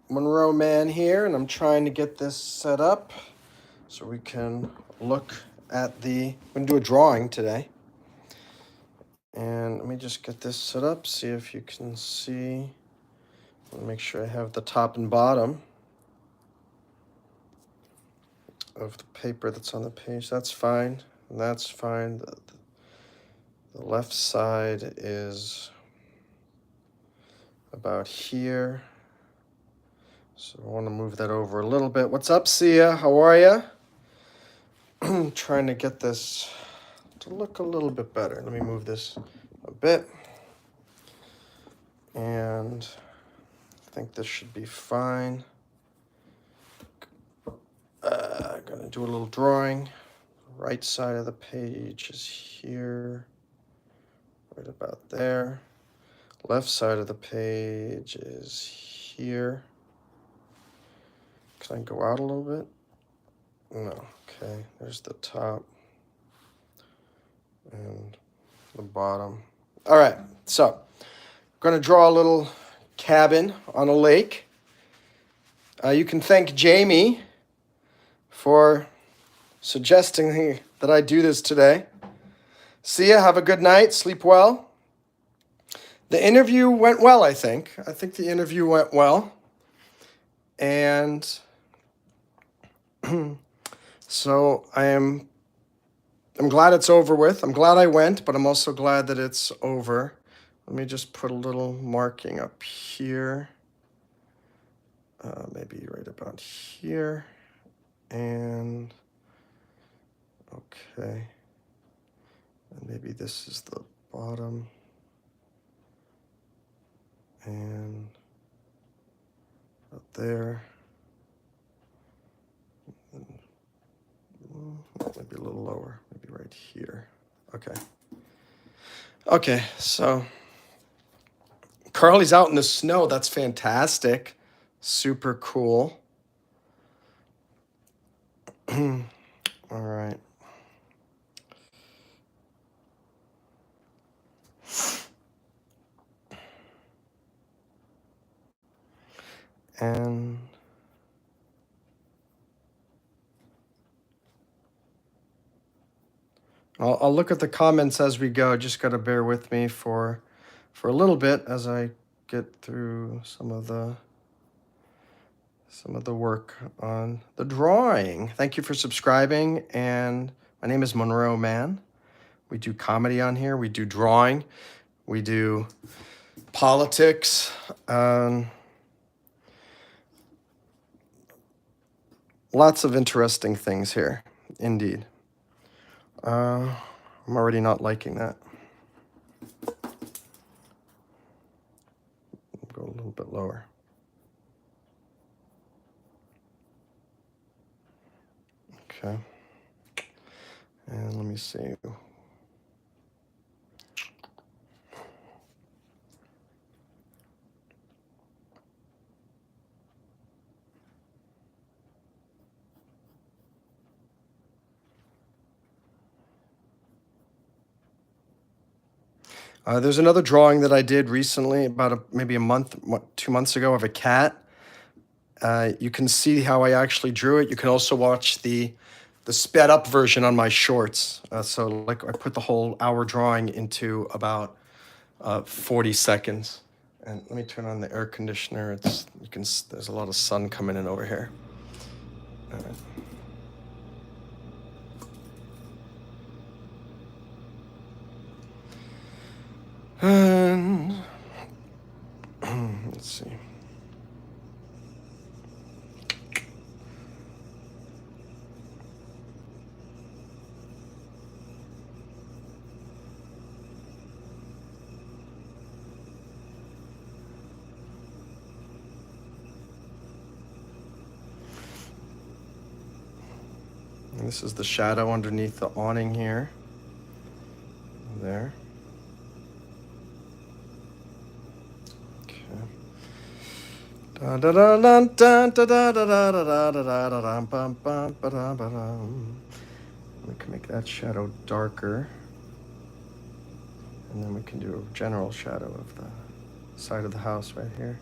Monroe Mann here, and I'm trying to get this set up so we can look at we're going to do a drawing today. And let me just get this set up, see if you can see. Let me make sure I have the top and bottom of the paper that's on the page. That's fine. And that's fine. The left side is about here. So I want to move that over a little bit. What's up, Sia? How are you? I'm trying to get this to look a little bit better. Let me move this a bit. And I think this should be fine. I'm going to do a little drawing. Right side of the page is here, right about there. Left side of the page is here. Can I go out a little bit? No. Okay, there's the top and the bottom. All right, so I'm going to draw a little cabin on a lake. You can thank Jamie for suggesting that I do this today. See ya, have a good night, sleep well. The interview went well, I think. I think the interview went well. And so I'm glad it's over with. I'm glad I went, but I'm also glad that it's over. Let me just put a little marking up here. Maybe right about here. And okay. And maybe this is the bottom. And up there. Maybe a little lower, maybe right here. Okay, so Carly's out in the snow. That's fantastic. Super cool. All right. And I'll look at the comments as we go. Just got to bear with me for a little bit as I get through some of the work on the drawing. Thank you for subscribing. And my name is Monroe Mann. We do comedy on here. We do drawing. We do politics. Lots of interesting things here, indeed. I'm already not liking that. Go a little bit lower. Okay. And let me see. There's another drawing that I did recently, about maybe a month, 2 months ago, of a cat. You can see how I actually drew it. You can also watch the sped up version on my shorts. So like I put the whole hour drawing into about 40 seconds. And let me turn on the air conditioner. There's a lot of sun coming in over here. All right. And let's see. And this is the shadow underneath the awning here. There. We can make that shadow darker. And then we can do a general shadow of the side of the house right here.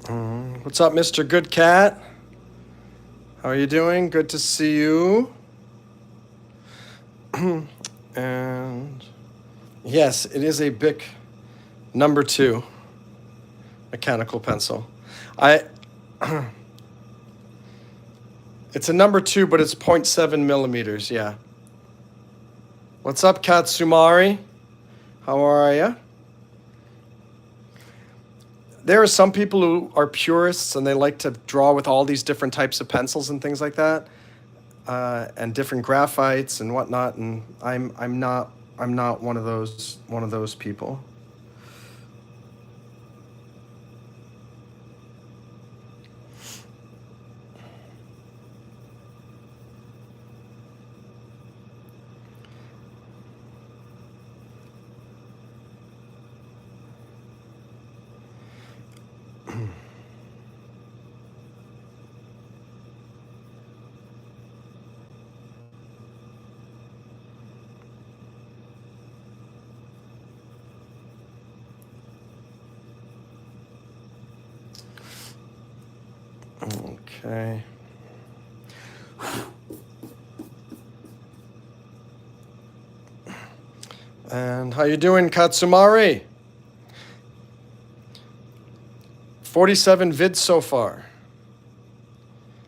What's up, Mr. Good Cat? How are you doing? Good to see you. And yes, it is a Bic number 2 mechanical pencil. It's a number 2, but it's 0.7 millimeters, yeah. What's up, Katsumari? How are ya? There are some people who are purists and they like to draw with all these different types of pencils and things like that, and different graphites and whatnot. And I'm not one of those people. Okay. And how you doing, Katsumari? 47 vids so far.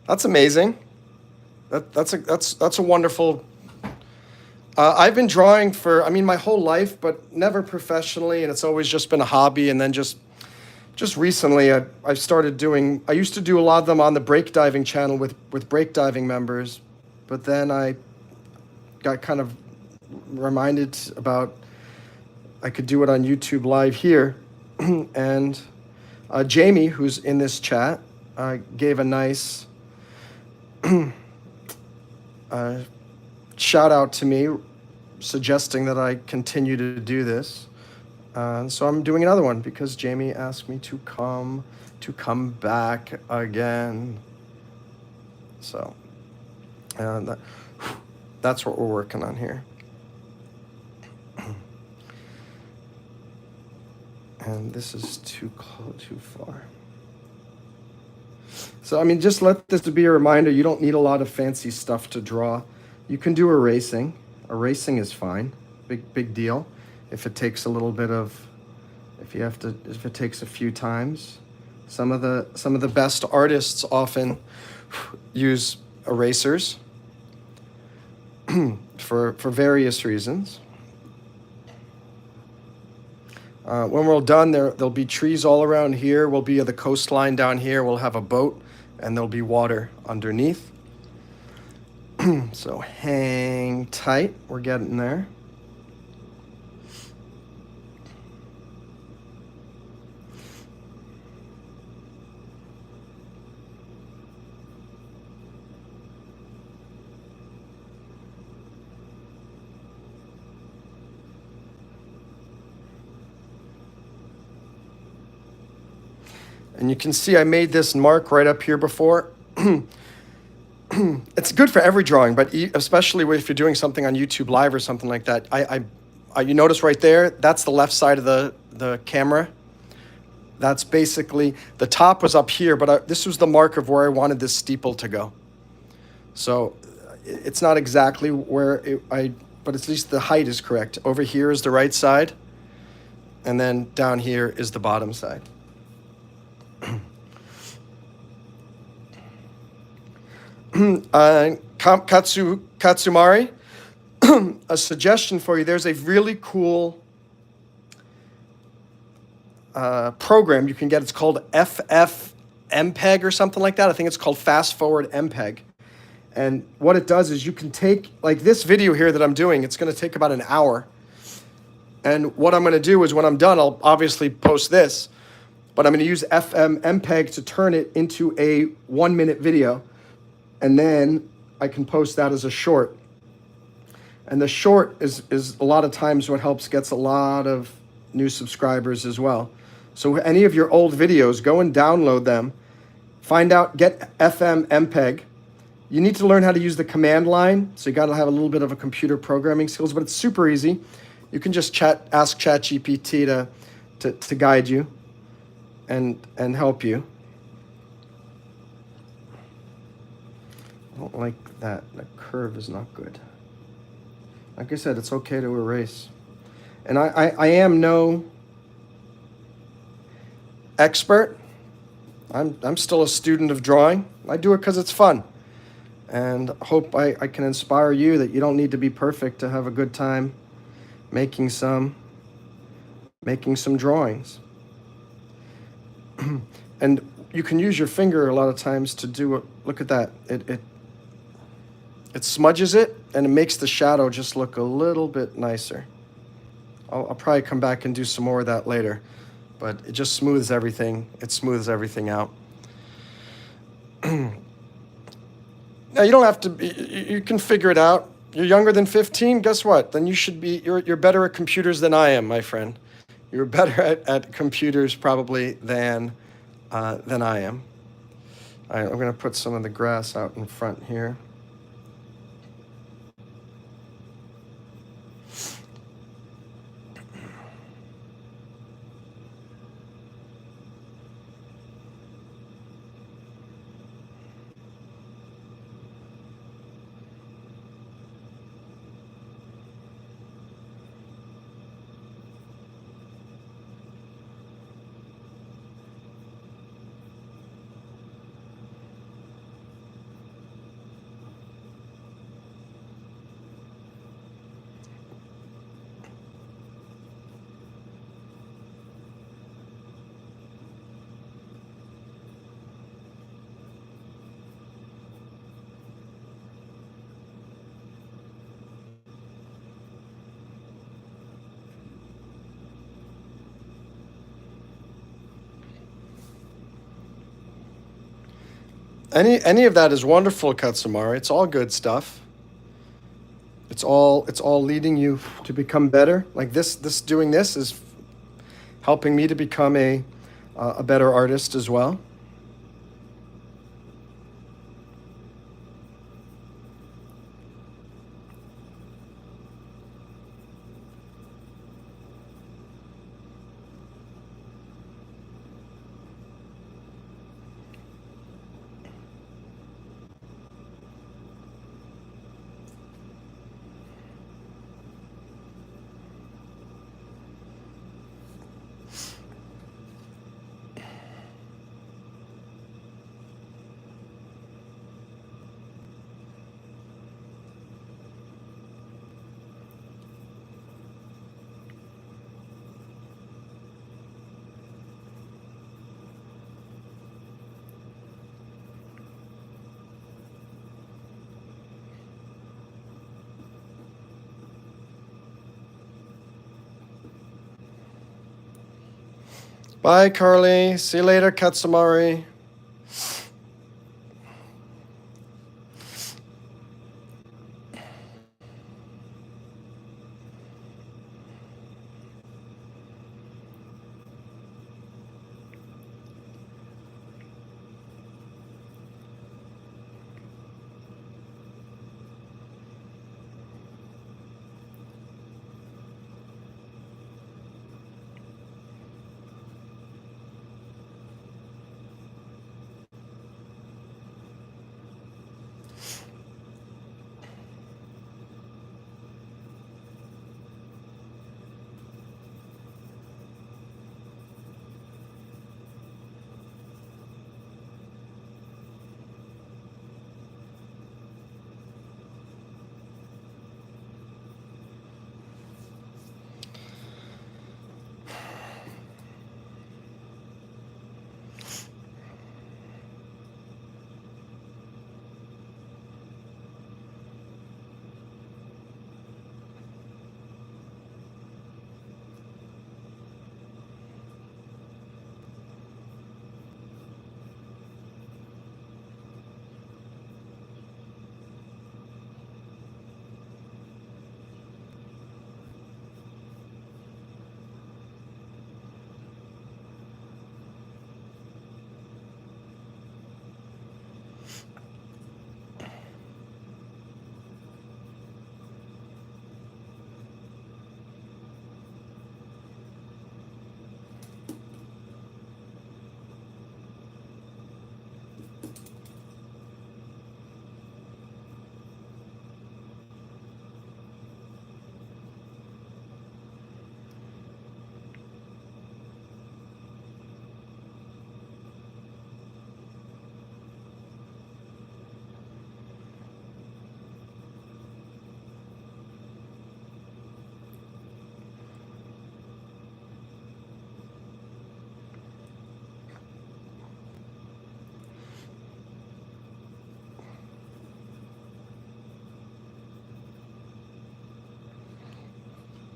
That's amazing. That's a wonderful. I've been drawing for, my whole life, but never professionally, and it's always just been a hobby. And then just recently, I started doing. I used to do a lot of them on the breakdiving channel with breakdiving members, but then I got kind of reminded about I could do it on YouTube live here, and Jamie, who's in this chat, gave a nice shout out to me, suggesting that I continue to do this. So I'm doing another one because Jamie asked me to come back again. So that's what we're working on here. And this is too far. So, just let this be a reminder. You don't need a lot of fancy stuff to draw. You can do erasing. Erasing is fine. Big deal. If it takes a little bit of, if it takes a few times. Some of the best artists often use erasers for various reasons. When we're all done, there'll be trees all around here. We'll be at the coastline down here. We'll have a boat, and there'll be water underneath. So hang tight. We're getting there. And you can see I made this mark right up here before. It's good for every drawing, but especially if you're doing something on YouTube Live or something like that. You notice right there, that's the left side of the camera. That's basically, the top was up here, but this was the mark of where I wanted this steeple to go. So it's not exactly where but at least the height is correct. Over here is the right side, and then down here is the bottom side. Katsumari, a suggestion for you. There's a really cool program you can get. It's called FFmpeg or something like that. I think it's called Fast Forward MPEG. And what it does is you can take, like this video here that I'm doing, it's going to take about an hour. And what I'm going to do is when I'm done, I'll obviously post this, but I'm going to use FFmpeg to turn it into a 1-minute video. And then I can post that as a short. And the short is a lot of times what gets a lot of new subscribers as well. So any of your old videos, go and download them. Get FFmpeg. You need to learn how to use the command line. So you got to have a little bit of a computer programming skills, but it's super easy. You can just ask ChatGPT to guide you and help you. don't like that. That curve is not good. Like I said, it's okay to erase. And I am no expert. I'm still a student of drawing. I do it because it's fun. And hope I can inspire you that you don't need to be perfect to have a good time making some drawings. And you can use your finger a lot of times to do it. Look at that. It smudges it and it makes the shadow just look a little bit nicer. I'll probably come back and do some more of that later, but it just smooths everything. It smooths everything out. Now you don't have to be, you can figure it out. You're younger than 15, guess what? Then you're better at computers than I am, my friend. You're better at computers probably than I am. All right, I'm gonna put some of the grass out in front here. Any of that is wonderful, Katsumari. It's all good stuff. It's all leading you to become better. Like this doing this is helping me to become a better artist as well. Bye, Carly. See you later, Katsumari.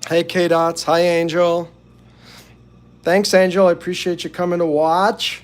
Hey, K-Dots. Hi, Angel. Thanks, Angel. I appreciate you coming to watch.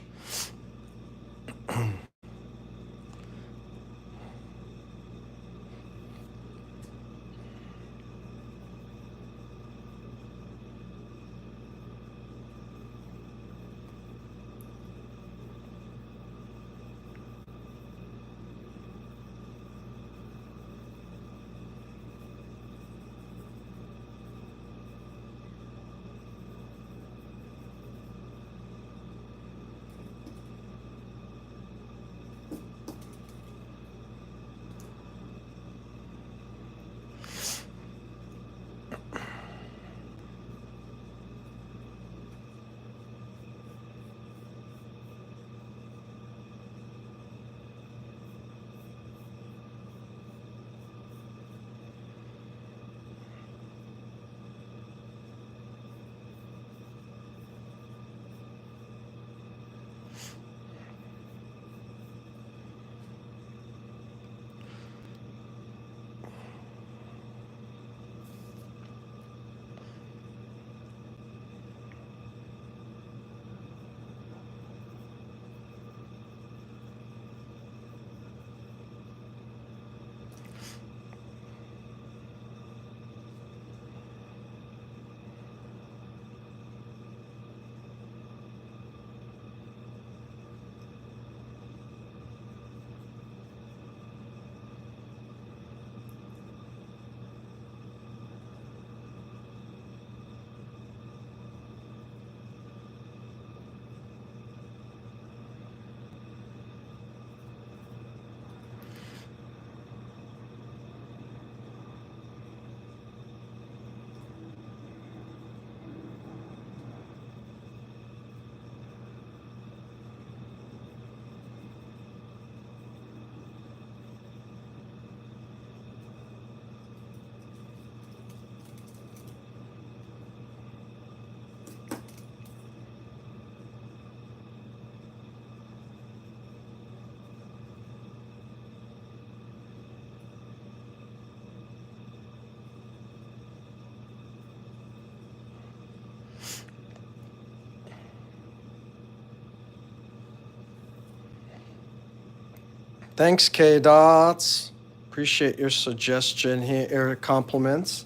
Thanks, K-Dots. Appreciate your suggestion here, compliments.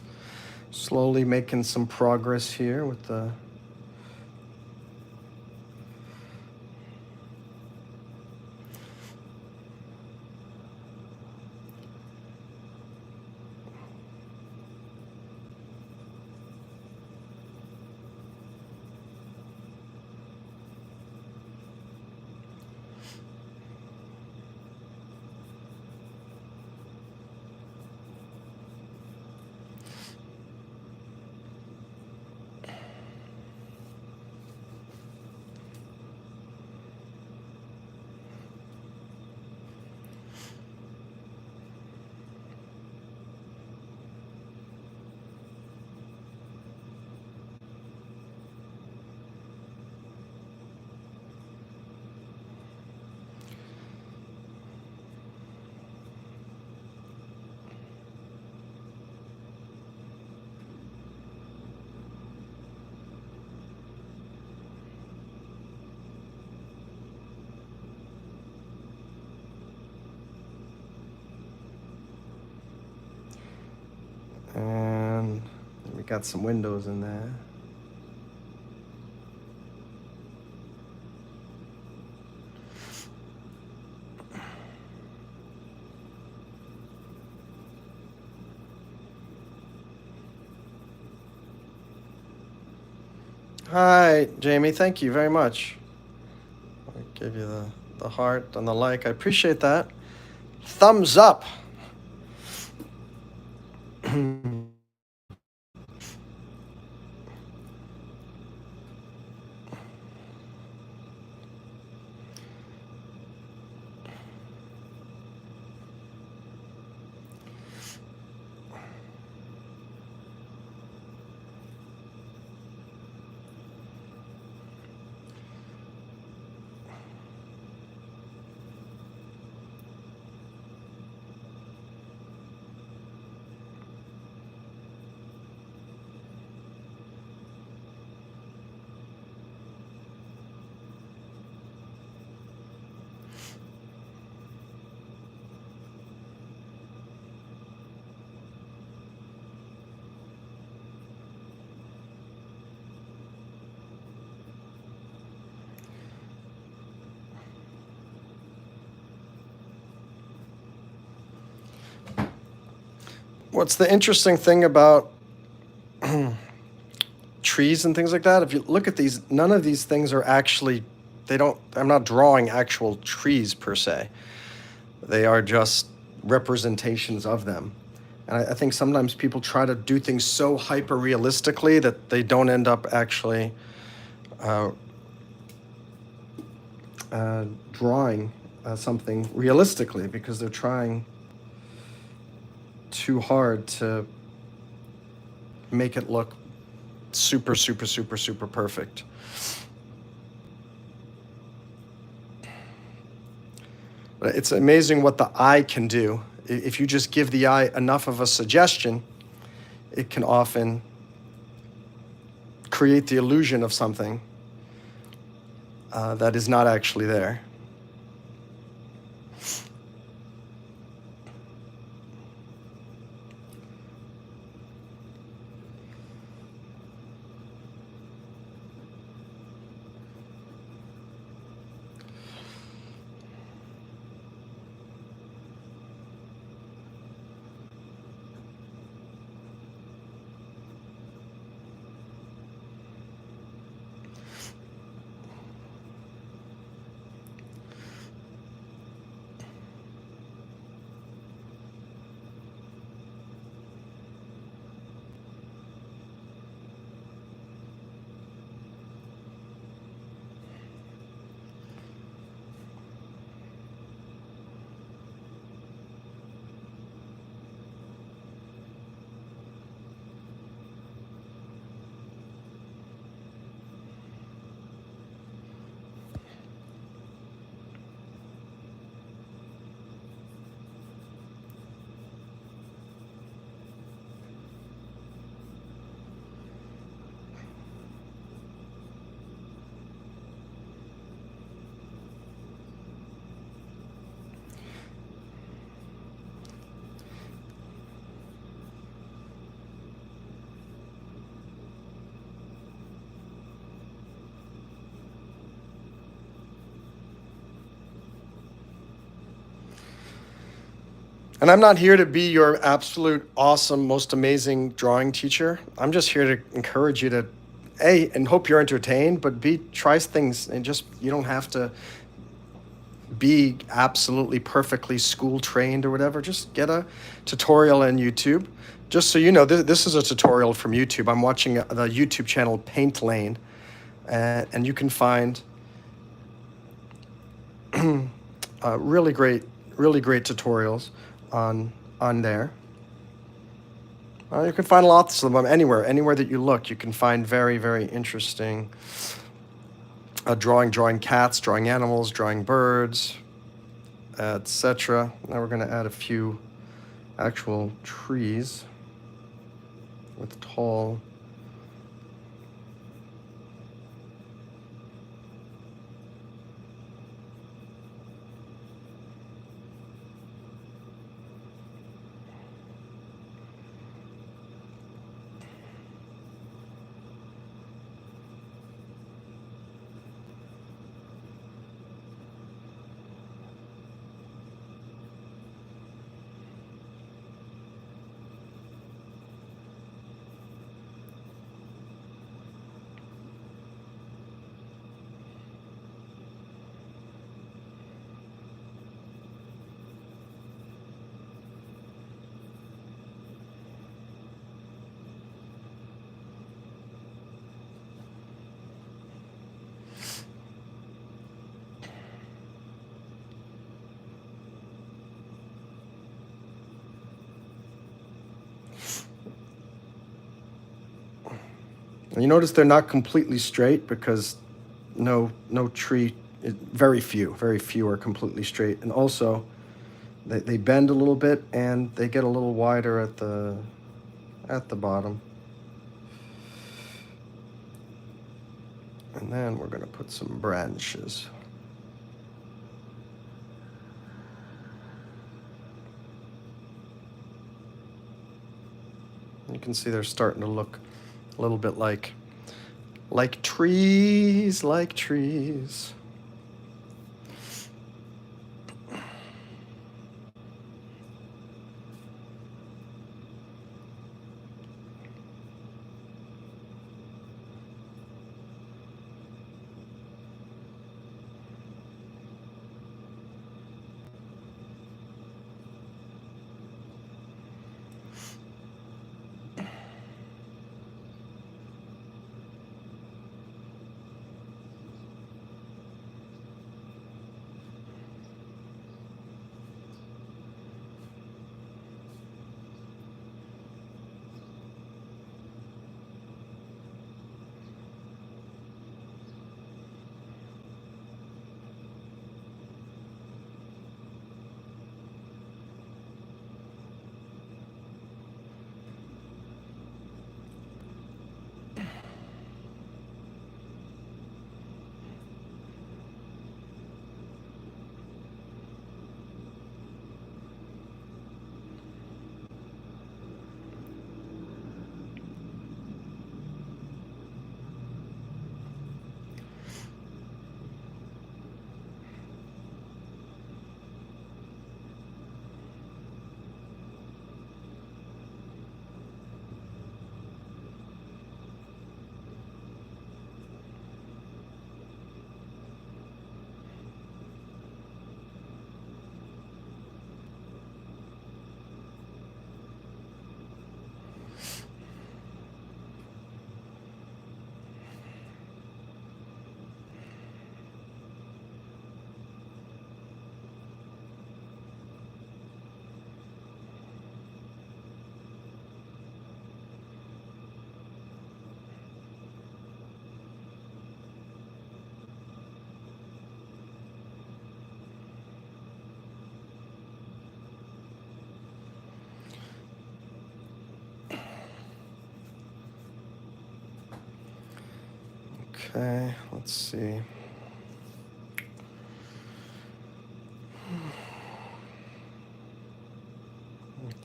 Slowly making some progress here with the... And we got some windows in there. Hi, Jamie. Thank you very much. I give you the heart and the like. I appreciate that. Thumbs up. What's the interesting thing about trees and things like that? If you look at these, none of these things are actually, I'm not drawing actual trees per se. They are just representations of them. And I think sometimes people try to do things so hyper realistically that they don't end up actually drawing something realistically, because they're trying too hard to make it look super, super, super, super perfect. But it's amazing what the eye can do. If you just give the eye enough of a suggestion, it can often create the illusion of something that is not actually there. And I'm not here to be your absolute awesome, most amazing drawing teacher. I'm just here to encourage you to, A, and hope you're entertained, but B, try things, and just, you don't have to be absolutely perfectly school trained or whatever. Just get a tutorial on YouTube. Just so you know, this is a tutorial from YouTube. I'm watching the YouTube channel Paint Lane, and you can find really great tutorials on there. You can find lots of them anywhere that you look. You can find very, very interesting drawing cats, drawing animals, drawing birds, etc. Now we're going to add a few actual trees with tall And you notice they're not completely straight because no tree, very few are completely straight. And also they bend a little bit and they get a little wider at the bottom. And then we're going to put some branches. You can see they're starting to look a little bit like trees, like trees. Okay, let's see.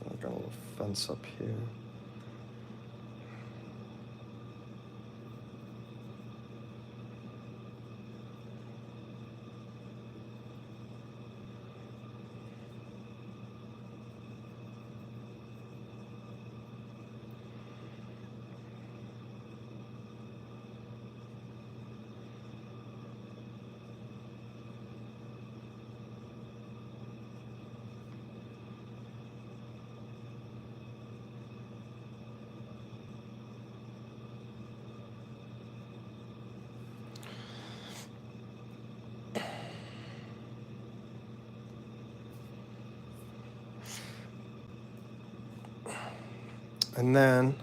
I got a little fence up here. And then,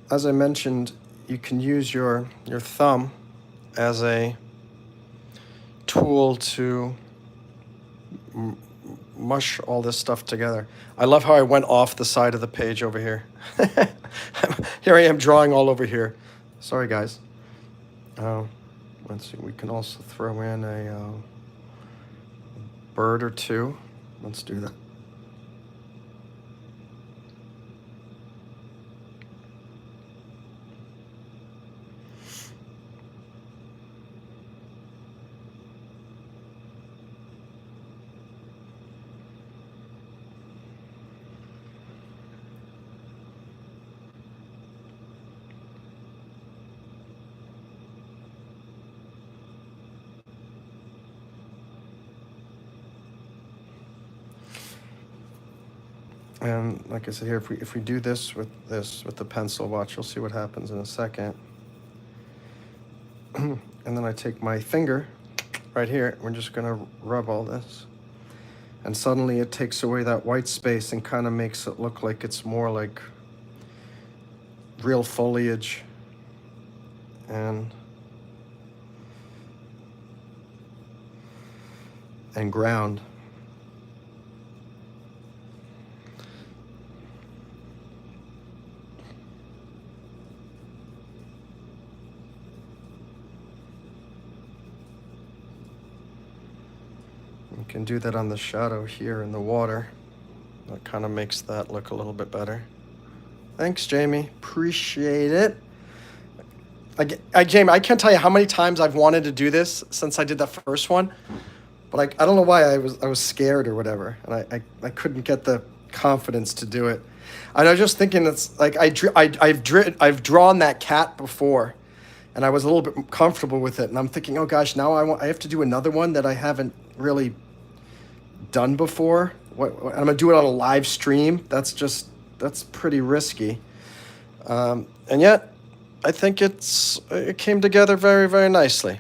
as I mentioned, you can use your thumb as a tool to mush all this stuff together. I love how I went off the side of the page over here. Here I am drawing all over here. Sorry, guys. Let's see, we can also throw in a bird or two. Let's do that. And like I said here, if we do this with the pencil, watch, you'll see what happens in a second. And then I take my finger right here, we're just gonna rub all this. And suddenly it takes away that white space and kind of makes it look like it's more like real foliage and ground. You can do that on the shadow here in the water. That kind of makes that look a little bit better. Thanks, Jamie. Appreciate it. Jamie, I can't tell you how many times I've wanted to do this since I did that first one, but I don't know why I was scared or whatever, and I couldn't get the confidence to do it. And I was just thinking, it's like I've drawn that cat before, and I was a little bit comfortable with it, and I'm thinking, oh gosh, now I have to do another one that I haven't really done before. I'm gonna do it on a live stream. That's pretty risky, and yet I think it came together very, very nicely.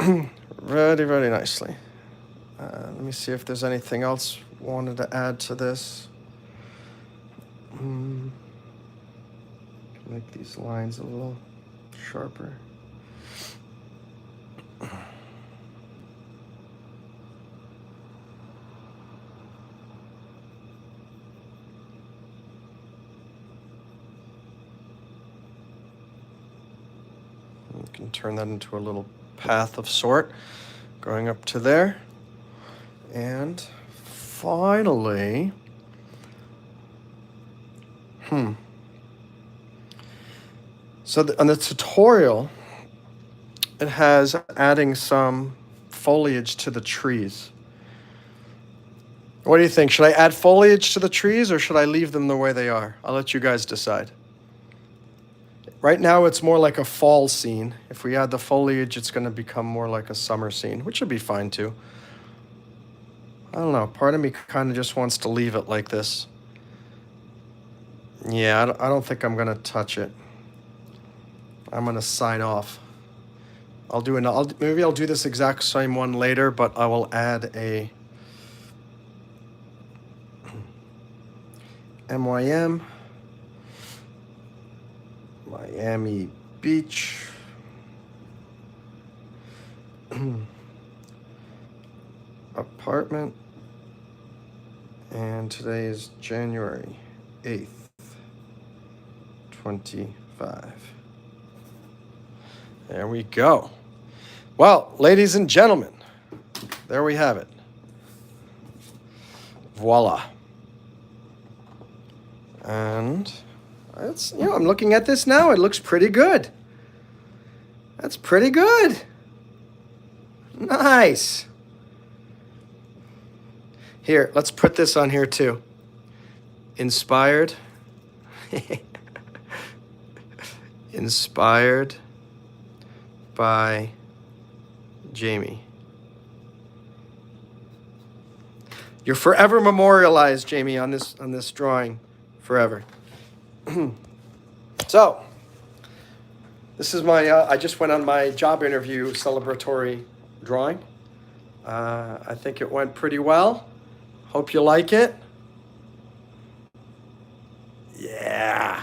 Very, very nicely. Let me see if there's anything else wanted to add to this. Make these lines a little sharper. You can turn that into a little path of sort going up to there. And finally, so on the tutorial, it has adding some foliage to the trees. What do you think? Should I add foliage to the trees or should I leave them the way they are? I'll let you guys decide. Right now, it's more like a fall scene. If we add the foliage, it's going to become more like a summer scene, which would be fine too. I don't know. Part of me kind of just wants to leave it like this. Yeah, I don't think I'm going to touch it. I'm going to sign off. Maybe I'll do this exact same one later, but I will add a MYM, Miami Beach, apartment, and today is January 8th, 25. There we go. Well, ladies and gentlemen, there we have it. Voila. And it's, I'm looking at this now. It looks pretty good. That's pretty good. Nice. Here, let's put this on here too. Inspired. Inspired by Jamie. You're forever memorialized, Jamie, on this drawing. Forever. So, this is my, I just went on my job interview celebratory drawing. I think it went pretty well. Hope you like it. Yeah.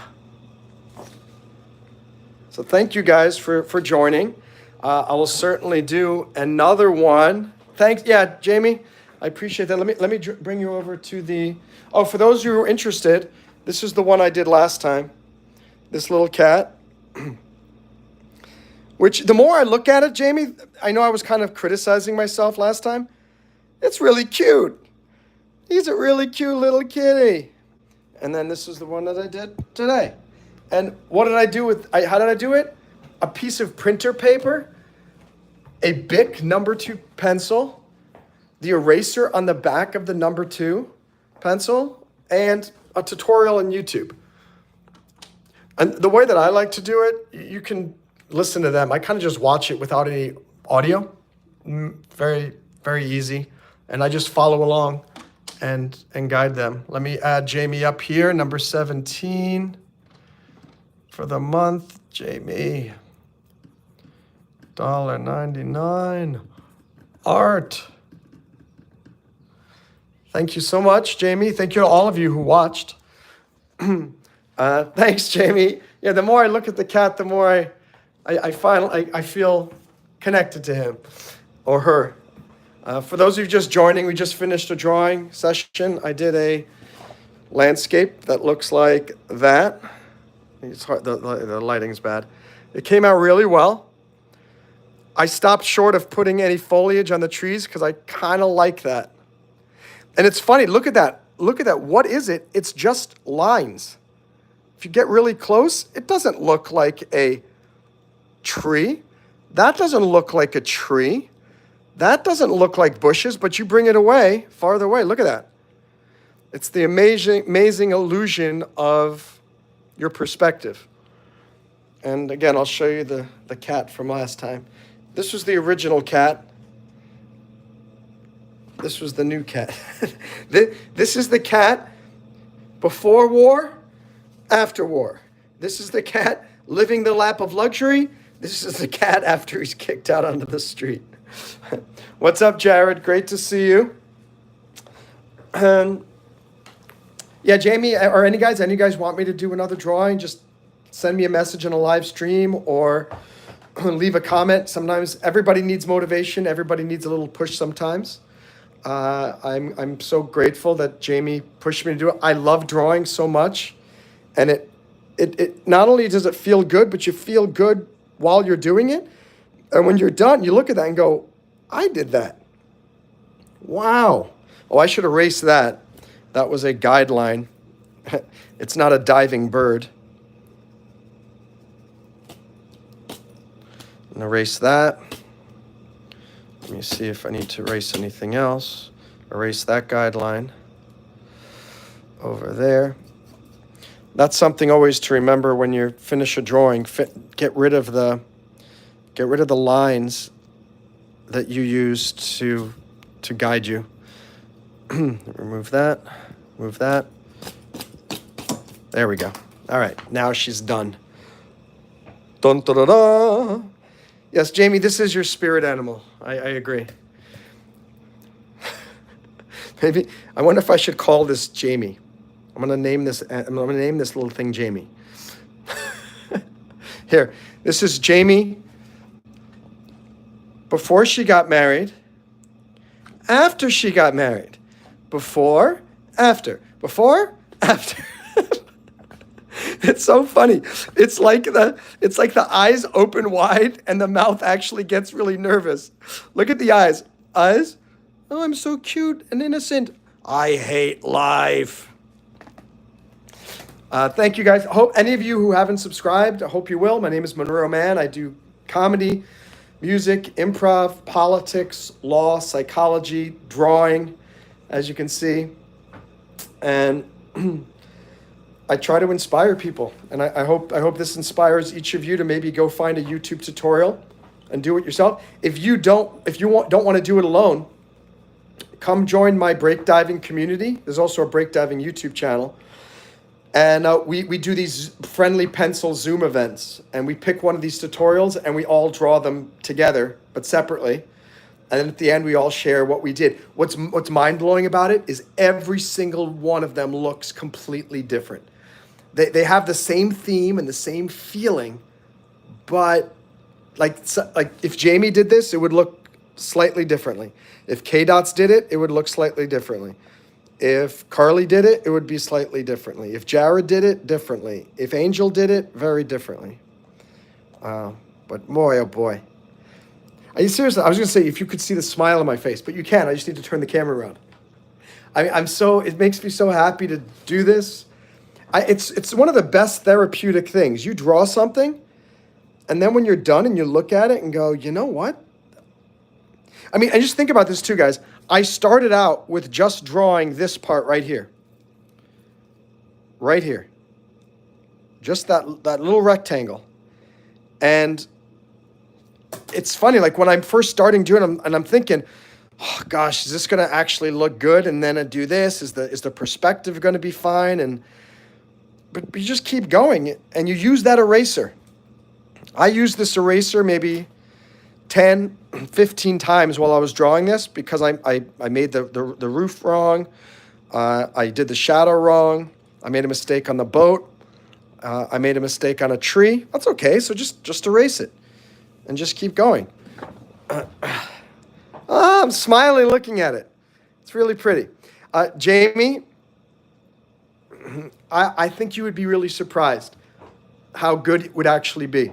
So thank you guys for joining. I will certainly do another one. Thanks. Yeah, Jamie, I appreciate that. Let me bring you over to the, for those who are interested, this is the one I did last time. This little cat. Which, the more I look at it, Jamie, I know I was kind of criticizing myself last time. It's really cute. He's a really cute little kitty. And then this is the one that I did today. And what did I do how did I do it? A piece of printer paper, a Bic #2 pencil, the eraser on the back of the #2 pencil, and a tutorial on YouTube. And the way that I like to do it, you can listen to them. I kind of just watch it without any audio. Very, very easy. And I just follow along and guide them. Let me add Jamie up here, number 17 for the month. Jamie, $1.99. Art. Thank you so much, Jamie. Thank you to all of you who watched. Thanks, Jamie. Yeah, the more I look at the cat, the more I feel connected to him or her. For those of you just joining, we just finished a drawing session. I did a landscape that looks like that. It's hard, the lighting's bad. It came out really well. I stopped short of putting any foliage on the trees because I kind of like that. And it's funny, look at that. Look at that. What is it? It's just lines. If you get really close, it doesn't look like a tree. That doesn't look like a tree. That doesn't look like bushes, but you bring it away, farther away. Look at that. It's the amazing illusion of your perspective. And again, I'll show you the cat from last time. This was the original cat. This was the new cat. This is the cat before war, after war. This is the cat living the lap of luxury. This is the cat after he's kicked out onto the street. What's up, Jared? Great to see you. Yeah, Jamie, or any guys want me to do another drawing? Just send me a message in a live stream or leave a comment. Sometimes everybody needs motivation. Everybody needs a little push sometimes. I'm so grateful that Jamie pushed me to do it. I love drawing so much, and it not only does it feel good, but you feel good while you're doing it. And when you're done, you look at that and go, I did that. Wow. Oh, I should erase that. That was a guideline. It's not a diving bird. And erase that. Let me see if I need to erase anything else. Erase that guideline over there. That's something always to remember when you finish a drawing. Get rid of the lines that you used to guide you. Remove that. Move that. There we go. All right, now she's done. Dun, da, da, da. Yes, Jamie, this is your spirit animal. I agree. Maybe I wonder if I should call this Jamie. I'm gonna name this little thing Jamie. Here, this is Jamie before she got married, after she got married, before, after, It's so funny. It's like the eyes open wide and the mouth actually gets really nervous. Look at the eyes. Eyes. Oh, I'm so cute and innocent. I hate life. Thank you guys. Hope any of you who haven't subscribed, I hope you will. My name is Monroe Mann. I do comedy, music, improv, politics, law, psychology, drawing, as you can see. And I try to inspire people. And I hope this inspires each of you to maybe go find a YouTube tutorial and do it yourself. If you don't want to do it alone, come join my breakdiving community. There's also a breakdiving YouTube channel. And we do these friendly pencil Zoom events, and we pick one of these tutorials and we all draw them together, but separately. And then at the end, we all share what we did. What's mind-blowing about it is every single one of them looks completely different. They have the same theme and the same feeling, but like if Jamie did this, it would look slightly differently. If K-Dots did it, it would look slightly differently. If Carly did it, it would be slightly differently. If Jared did it, differently. If Angel did it, very differently. But boy, oh boy. Are you serious? I was going to say, if you could see the smile on my face, but you can't. I just need to turn the camera around. It makes me so happy to do this. It's one of the best therapeutic things. You draw something, and then when you're done and you look at it and go, you know what? And just think about this too, guys. I started out with just drawing this part right here. Right here. Just that little rectangle. And it's funny, like when I'm first starting doing them, and I'm thinking, oh gosh, is this going to actually look good? And then I do this. Is the perspective going to be fine? But you just keep going, and you use that eraser. I used this eraser maybe 10, 15 times while I was drawing this because I made the roof wrong. I did the shadow wrong. I made a mistake on the boat. I made a mistake on a tree. That's okay. So just erase it and just keep going. I'm smiling looking at it. It's really pretty. Jamie, I think you would be really surprised how good it would actually be.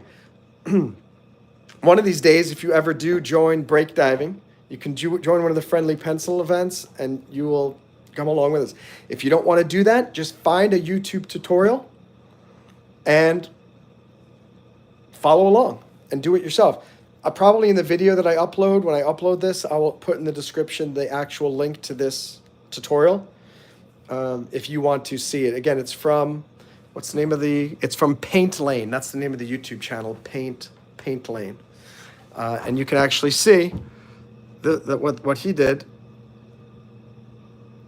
One of these days, if you ever do join breakdiving, you can join one of the friendly pencil events and you will come along with us. If you don't want to do that, just find a YouTube tutorial and follow along and do it yourself. Probably in the video that I upload, when I upload this, I will put in the description the actual link to this tutorial if you want to see it. Again, it's from, it's from Paint Lane. That's the name of the YouTube channel, Paint Lane. And you can actually see what he did.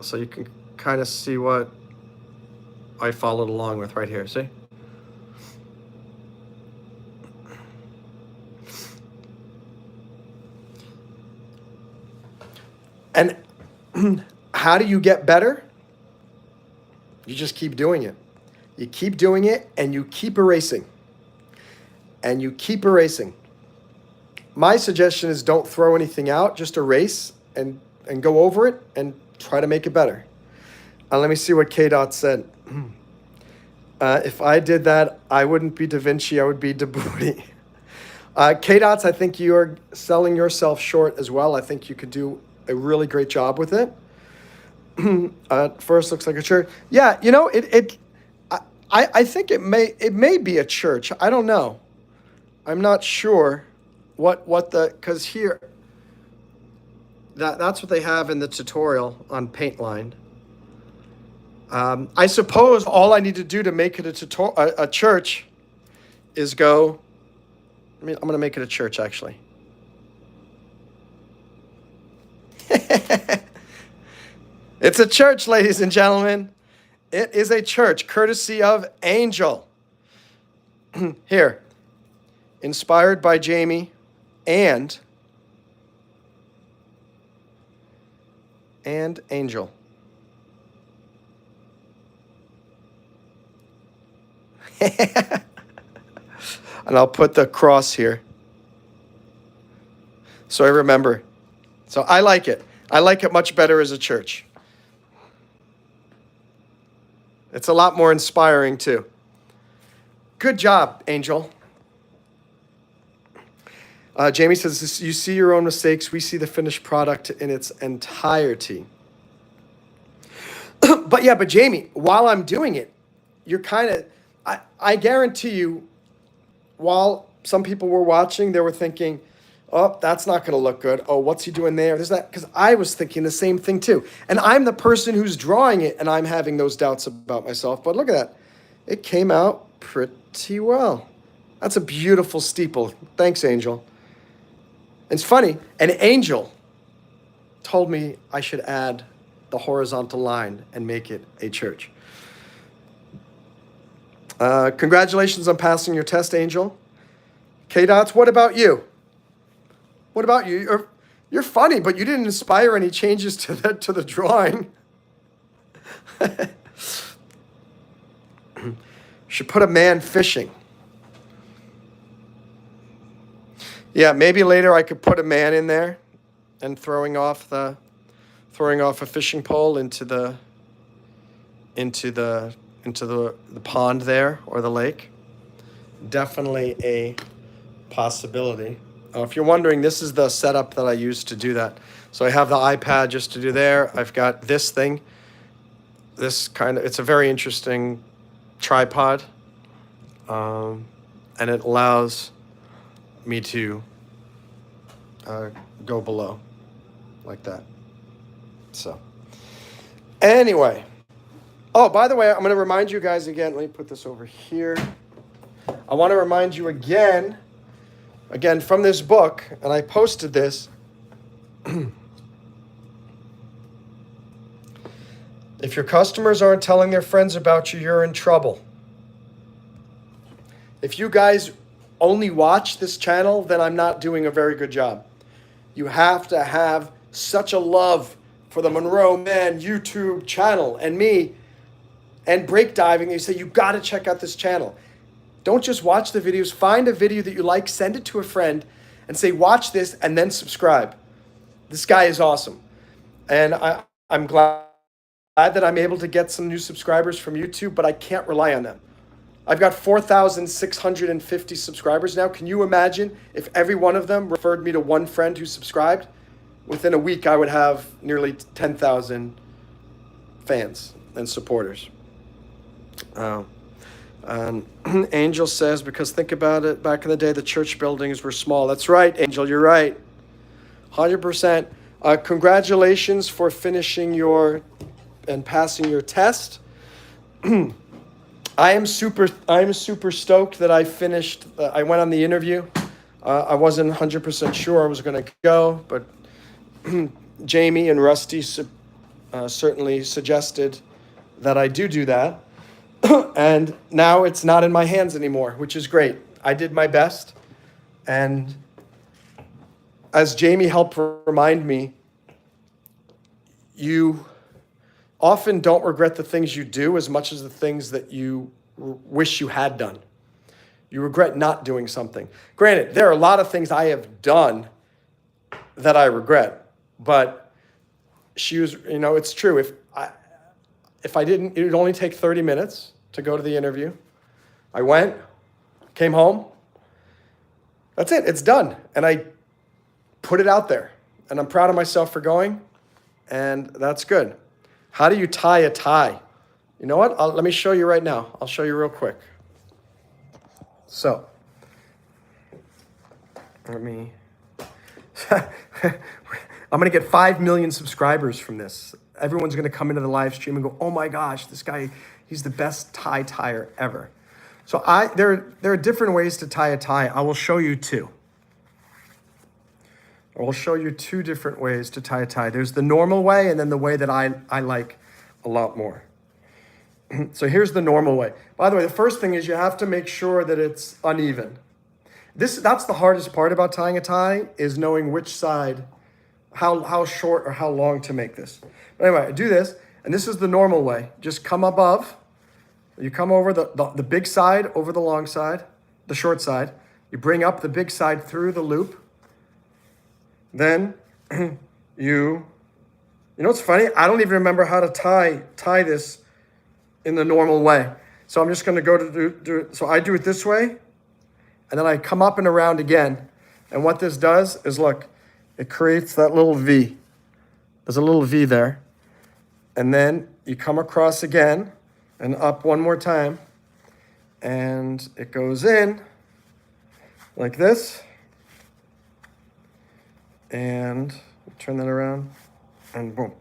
So you can kind of see what I followed along with right here. See? And how do you get better? You just keep doing it. You keep doing it and you keep erasing. And you keep erasing. My suggestion is don't throw anything out, just erase and go over it and try to make it better. Let me see what K-Dot said. If I did that, I wouldn't be Da Vinci, I would be Djibouti. K-Dots, I think you are selling yourself short as well. I think you could do a really great job with it. First looks like a church. Yeah, I think it may be a church. I don't know. I'm not sure because here, that's what they have in the tutorial on Paintline. I suppose all I need to do to make it a church is go, I'm going to make it a church, actually. It's a church, ladies and gentlemen. It is a church, courtesy of Angel. Here, inspired by Jamie and Angel. And I'll put the cross here so I remember. So I like it. I like it much better as a church. It's a lot more inspiring too. Good job, Angel. Jamie says, you see your own mistakes. We see the finished product in its entirety. But Jamie, while I'm doing it, you're kind of, I guarantee you, while some people were watching, they were thinking, oh, that's not going to look good. Oh, what's he doing there? There's that. Because I was thinking the same thing too. And I'm the person who's drawing it, and I'm having those doubts about myself. But look at that. It came out pretty well. That's a beautiful steeple. Thanks, Angel. It's funny, an angel told me I should add the horizontal line and make it a church. Congratulations on passing your test, Angel. K-Dots, what about you? What about you? You're funny, but you didn't inspire any changes to the drawing. Should put a man fishing. Yeah, maybe later I could put a man in there and throwing off a fishing pole into the pond there or the lake. Definitely a possibility. If you're wondering, this is the setup that I use to do that. So I have the iPad just to do there. I've got this thing. It's a very interesting tripod. And it allows me to go below like that. So anyway. Oh, by the way, I'm going to remind you guys again. Let me put this over here. I want to remind you again from this book, and I posted this. If your customers aren't telling their friends about you, you're in trouble. If you guys only watch this channel, then I'm not doing a very good job. You have to have such a love for the Monroe Mann YouTube channel and me and breakdiving. You say, you got to check out this channel. Don't just watch the videos. Find a video that you like, send it to a friend, and say, watch this, and then subscribe. This guy is awesome. And I'm glad that I'm able to get some new subscribers from YouTube, but I can't rely on them. I've got 4,650 subscribers now. Can you imagine if every one of them referred me to one friend who subscribed? Within a week, I would have nearly 10,000 fans and supporters. Angel says, because think about it, back in the day, the church buildings were small. That's right, Angel, you're right. 100%. Congratulations for finishing and passing your test. I am super stoked that I finished. I went on the interview. I wasn't 100% sure I was going to go, but Jamie and Rusty certainly suggested that I do that. And now it's not in my hands anymore, which is great. I did my best. And as Jamie helped remind me, you often don't regret the things you do as much as the things that you wish you had done. You regret not doing something. Granted, there are a lot of things I have done that I regret, but it's true. If I didn't, it would only take 30 minutes to go to the interview. I went, came home. That's it. It's done. And I put it out there. And I'm proud of myself for going. And that's good. How do you tie a tie? You know what? Let me show you right now. I'll show you real quick. So, I'm going to get 5 million subscribers from this. Everyone's going to come into the live stream and go, oh my gosh, this guy, he's the best tie-tier ever. So there are different ways to tie a tie. I will show you two. I will show you two different ways to tie a tie. There's the normal way and then the way that I like a lot more. So here's the normal way. By the way, the first thing is you have to make sure that it's uneven. That's the hardest part about tying a tie, is knowing which side, how short or how long to make this. But anyway, I do this, and this is the normal way. Just come above. You come over the big side over the long side, the short side. You bring up the big side through the loop. Then you know what's funny? I don't even remember how to tie this in the normal way. So I'm just going to go to do it. So I do it this way, and then I come up and around again. And what this does is, look, it creates that little V. There's a little V there. And then you come across again and up one more time. And it goes in like this. And turn that around. And boom.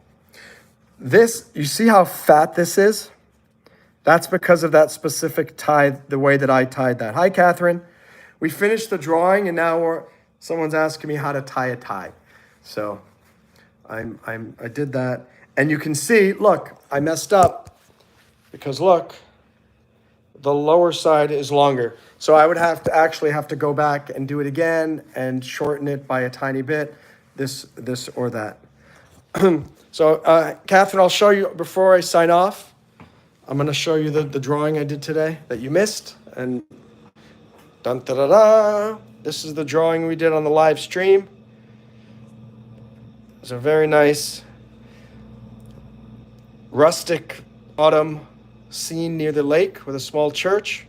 This, you see how fat this is? That's because of that specific tie, the way that I tied that. Hi, Catherine. We finished the drawing, and now someone's asking me how to tie a tie. So I did that. And you can see, look, I messed up because look, the lower side is longer. So I would have to go back and do it again and shorten it by a tiny bit, this or that. So Catherine, I'll show you before I sign off. I'm going to show you the drawing I did today that you missed. And dun da da da. This is the drawing we did on the live stream. It's a very nice rustic autumn scene near the lake with a small church.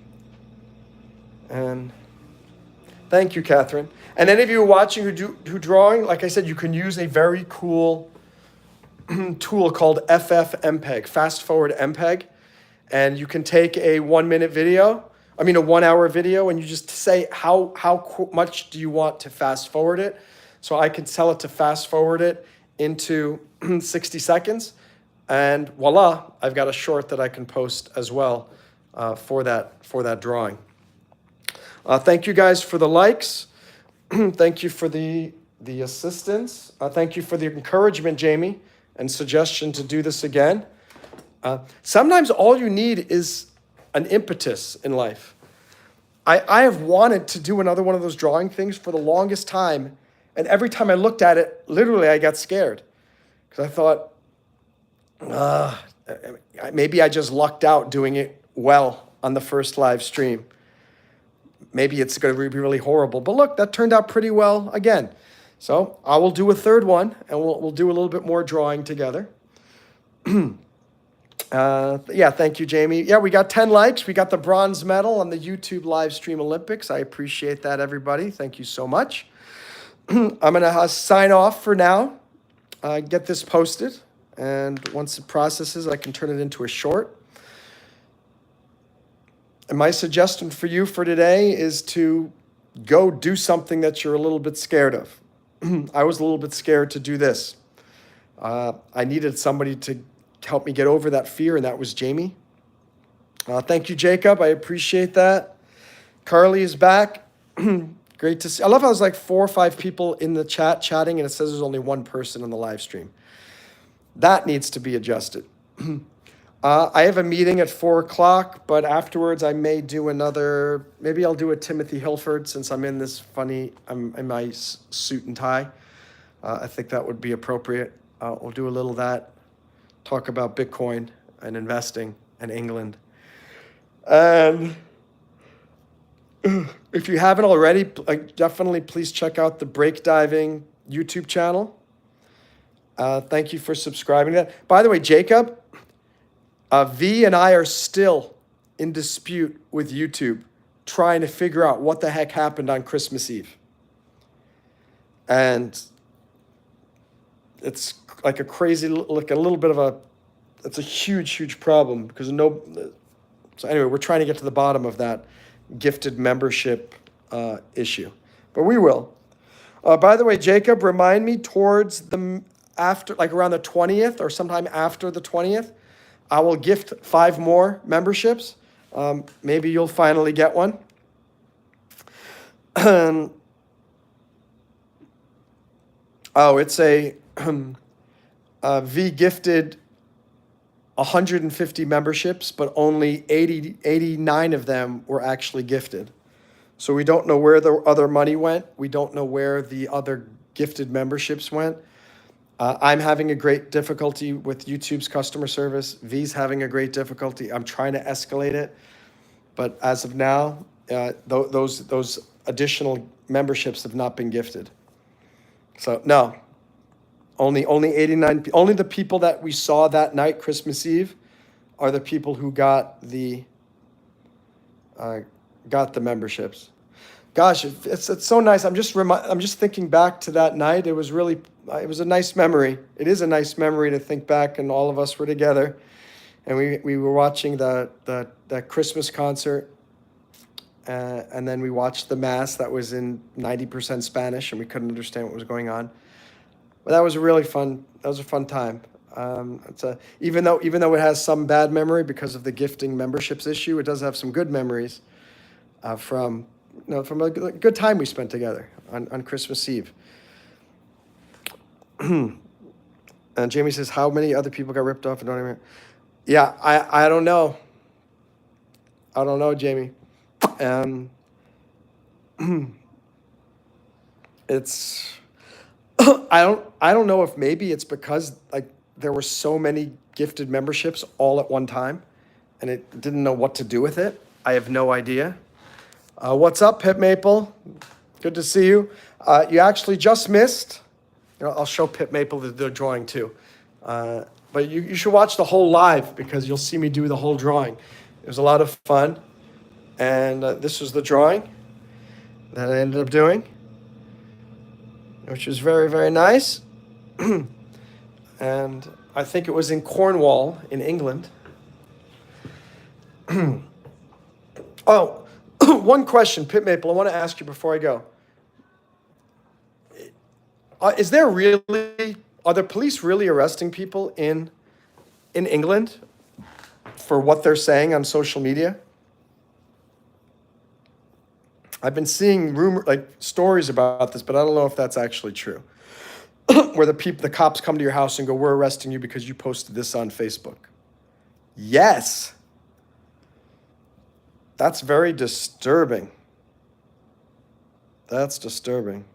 And thank you, Catherine. And any of you watching who drawing, like I said, you can use a very cool tool called FFmpeg, Fast Forward MPEG. And you can take a 1 hour video, and you just say how much do you want to fast forward it. So I can tell it to fast forward it into 60 seconds. And voila, I've got a short that I can post as well for that drawing. Thank you guys for the likes. Thank you for the assistance. Thank you for the encouragement, Jamie, and suggestion to do this again. Sometimes all you need is an impetus in life. I have wanted to do another one of those drawing things for the longest time. And every time I looked at it, literally I got scared. Because I thought, maybe I just lucked out doing it well on the first live stream. Maybe it's going to be really horrible. But look, that turned out pretty well again. So I will do a third one, and we'll do a little bit more drawing together. Thank you, Jamie. Yeah, we got 10 likes. We got the bronze medal on the YouTube live stream Olympics. I appreciate that, everybody. Thank you so much. I'm going to sign off for now, get this posted. And once it processes, I can turn it into a short. And my suggestion for you for today is to go do something that you're a little bit scared of. I was a little bit scared to do this. I needed somebody to help me get over that fear, and that was Jamie. Thank you, Jacob. I appreciate that. Carly is back. Great to see. I love how there's like 4 or 5 people in the chat chatting, and it says there's only one person on the live stream. That needs to be adjusted. I have a meeting at 4 o'clock, but afterwards I may do maybe I'll do a Timothy Hilford since I'm in my suit and tie. I think that would be appropriate. We'll do a little of that, talk about Bitcoin and investing and England. And if you haven't already, definitely please check out the Break Diving YouTube channel. Thank you for subscribing to that. By the way, Jacob, V and I are still in dispute with YouTube, trying to figure out what the heck happened on Christmas Eve. And it's like it's a huge problem because so anyway, we're trying to get to the bottom of that gifted membership issue, but we will. By the way, Jacob, remind me towards after, like around the 20th or sometime after the 20th, I will gift 5 more memberships. Maybe you'll finally get one. It's a V gifted 150 memberships, but only 89 of them were actually gifted. So we don't know where the other money went. We don't know where the other gifted memberships went. I'm having a great difficulty with YouTube's customer service. V's having a great difficulty. I'm trying to escalate it. But as of now, those additional memberships have not been gifted. So no, only 89. Only the people that we saw that night, Christmas Eve, are the people who got the got the memberships. Gosh, it's so nice. I'm just thinking back to that night. It was a nice memory. It is a nice memory to think back, and all of us were together, and we were watching that Christmas concert, and then we watched the mass that was in 90% Spanish, and we couldn't understand what was going on. But that was a really fun. That was a fun time. Even though it has some bad memory because of the gifting memberships issue, it does have some good memories from a good time we spent together on Christmas Eve. And Jamie says, how many other people got ripped off and don't even? Yeah, I don't know. I don't know, Jamie. It's I don't know if maybe it's because like there were so many gifted memberships all at one time, and it didn't know what to do with it. I have no idea. What's up, Pip Maple? Good to see you. You actually just missed. I'll show Pip Maple the drawing too. But you should watch the whole live because you'll see me do the whole drawing. It was a lot of fun. And this was the drawing that I ended up doing, which was very, very nice. And I think it was in Cornwall in England. Oh, one question, Pit Maple, I want to ask you before I go. Are the police really arresting people in England for what they're saying on social media? I've been seeing stories about this, but I don't know if that's actually true. Where the cops come to your house and go, we're arresting you because you posted this on Facebook. Yes. That's very disturbing. That's disturbing.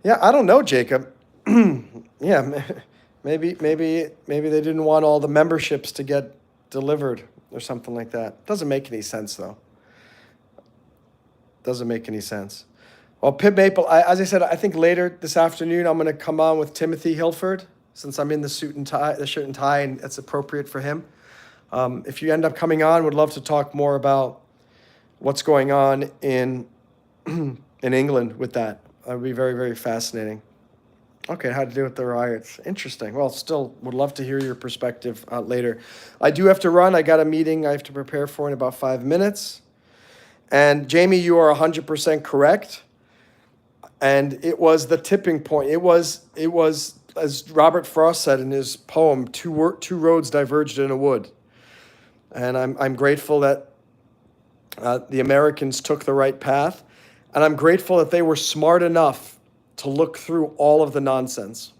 Yeah, I don't know, Jacob. Yeah, maybe they didn't want all the memberships to get delivered or something like that. Doesn't make any sense, though. Doesn't make any sense. Well, Pip Maple, as I said, I think later this afternoon I'm going to come on with Timothy Hilford, since I'm in the shirt and tie, and it's appropriate for him. If you end up coming on, would love to talk more about what's going on in England with that. That would be very, very fascinating. Okay, how to deal with the riots. Interesting. Well, still would love to hear your perspective later. I do have to run. I got a meeting I have to prepare for in about 5 minutes. And Jamie, you are 100% correct. And it was the tipping point. It was, as Robert Frost said in his poem, two roads diverged in a wood. And I'm grateful that the Americans took the right path. And I'm grateful that they were smart enough to look through all of the nonsense.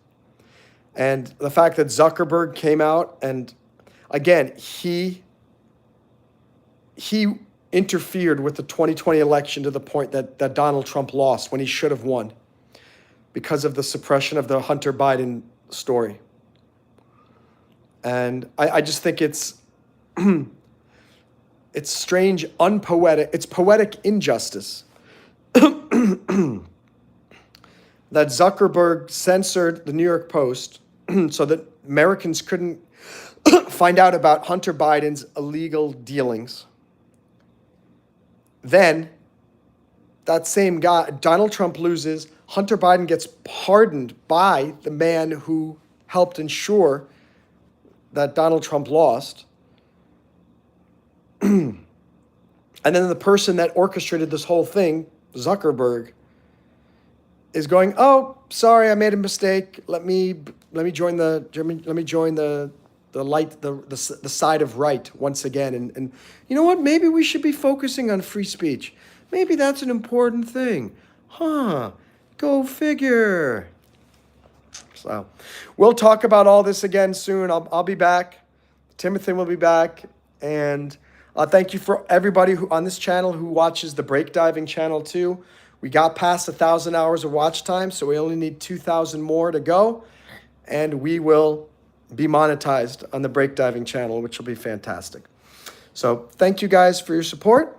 And the fact that Zuckerberg came out and, again, he interfered with the 2020 election to the point that Donald Trump lost when he should have won because of the suppression of the Hunter Biden story. And I just think it's strange, unpoetic, it's poetic injustice that Zuckerberg censored the New York Post so that Americans couldn't find out about Hunter Biden's illegal dealings. Then that same guy, Donald Trump loses, Hunter Biden gets pardoned by the man who helped ensure that Donald Trump lost. And then the person that orchestrated this whole thing, Zuckerberg, is going, oh, sorry, I made a mistake. Let me join the side of right once again. And you know what? Maybe we should be focusing on free speech. Maybe that's an important thing. Huh? Go figure. So we'll talk about all this again soon. I'll be back. Timothy will be back. And thank you for everybody who on this channel who watches the breakdiving channel too. We got past 1,000 hours of watch time, so we only need 2,000 more to go, and we will be monetized on the breakdiving channel, which will be fantastic. So thank you guys for your support.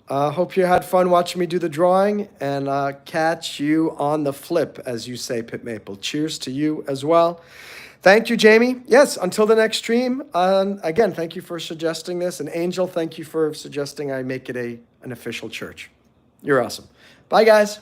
Hope you had fun watching me do the drawing, and catch you on the flip, as you say, Pit Maple. Cheers to you as well. Thank you, Jamie. Yes, until the next stream. Again, thank you for suggesting this. And Angel, thank you for suggesting I make it an official church. You're awesome. Bye, guys.